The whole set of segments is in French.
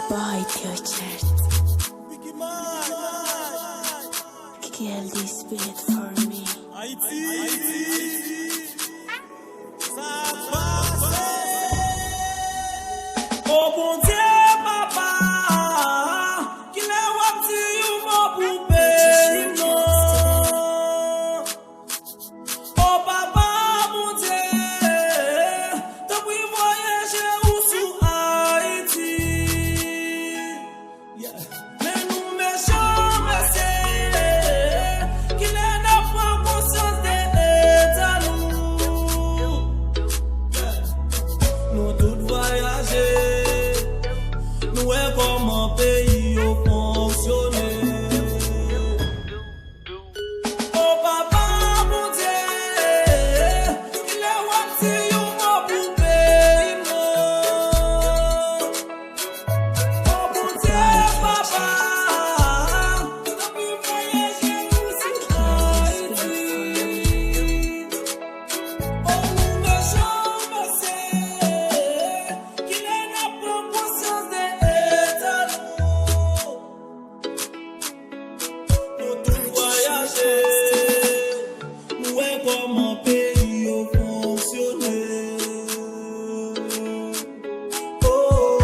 Bite your chest. Kill this beat for me. Oh bon Dieu, papa, qu'il est wapti ou mon poupée, non. Oh papa, mon Dieu, t'as pris voyager ou sous Haïti. Mais nous méchants, messieurs, qu'il est n'a pas conscience de l'état nous tous voyager. Nous est comme un pays au fonctionner. Oh papa, mon Dieu, il est wapti ou mon poupée, non. Oh mon Dieu, papa, t'as pu voyager où c'est Haïti. Oh nous méchants, messieurs, qu'il est n'a pas conscience de l'état nous tous voyager. Nous est comme un pays au fonctionner. Oh,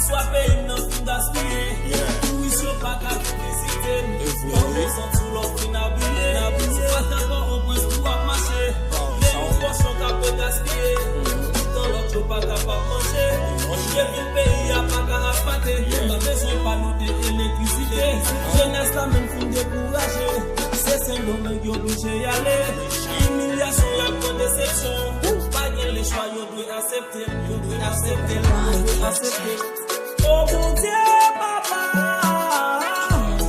soit pays non fin gaspiller. Tout ici pas qu'à visiter. On descend tout l'autre fin habillé. Si pas d'accord on pense pour marcher. Les poissons qu'à peut gaspiller. Dans l'autre pas capable manger. On chie le pays a pas qu'à rapater. On a besoin pas nous d'électricité. Jeunesse la même fin découragée. C'est un domaine qui obligé y aller. Humiliation y a pas de déception. Pas bien les choix yo doit accepter. Yo doit accepter. Yo doit accepter. Oh mon Dieu, papa,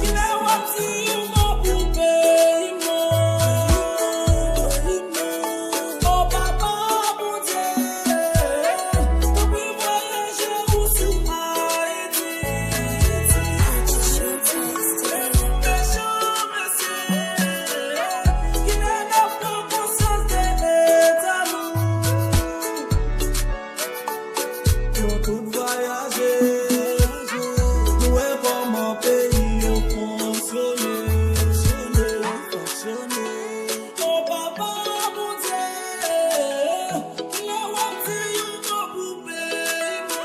il est wapti ou mon poupée, non. Oh papa, mon Dieu, t'as pu voyager où sous Haïti. Méchant, messieurs, qu'il est n'a pas conscience de l'état nous tous voyager. Nous est comme un pays au fonctionner. Oh papa, mon Dieu, qu'il est wapti ou mon poupée, non.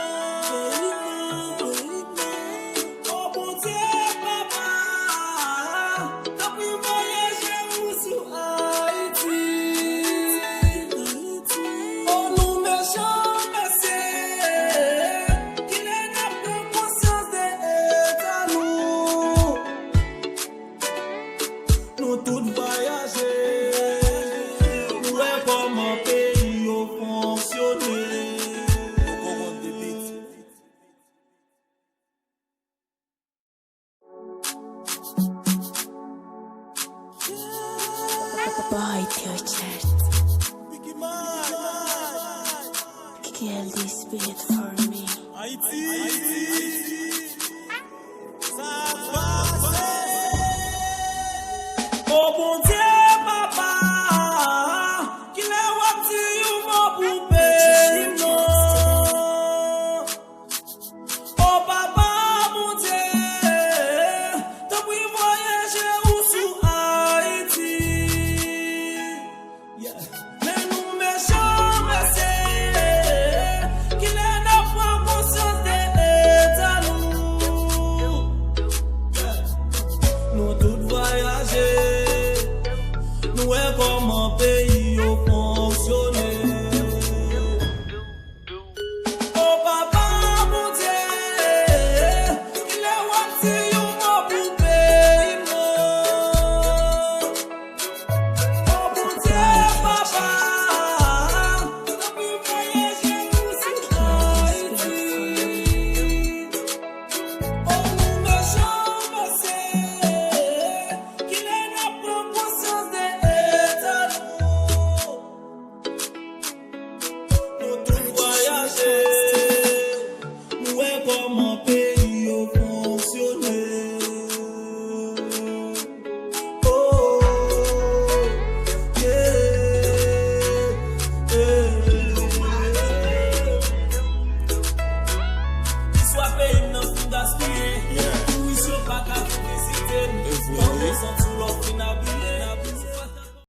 Oh mon Dieu, papa, t'as pu voyager où sous Haïti. Oh nous méchants, messieurs, qu'il est n'a pas conscience de l'état nous tous voyager. Nous est comme un pays au fonctionner. Bite your chest. Kill this beat for me. Oh bon Dieu, papa, qu'il est wapti ou mon poupée, non. Oh papa, mon Dieu, t'as pu voyager où sous Haïti. Mais nous méchants, messieurs, qu'il est n'a pas conscience de l'état nous sans tout l'offre inhabillé.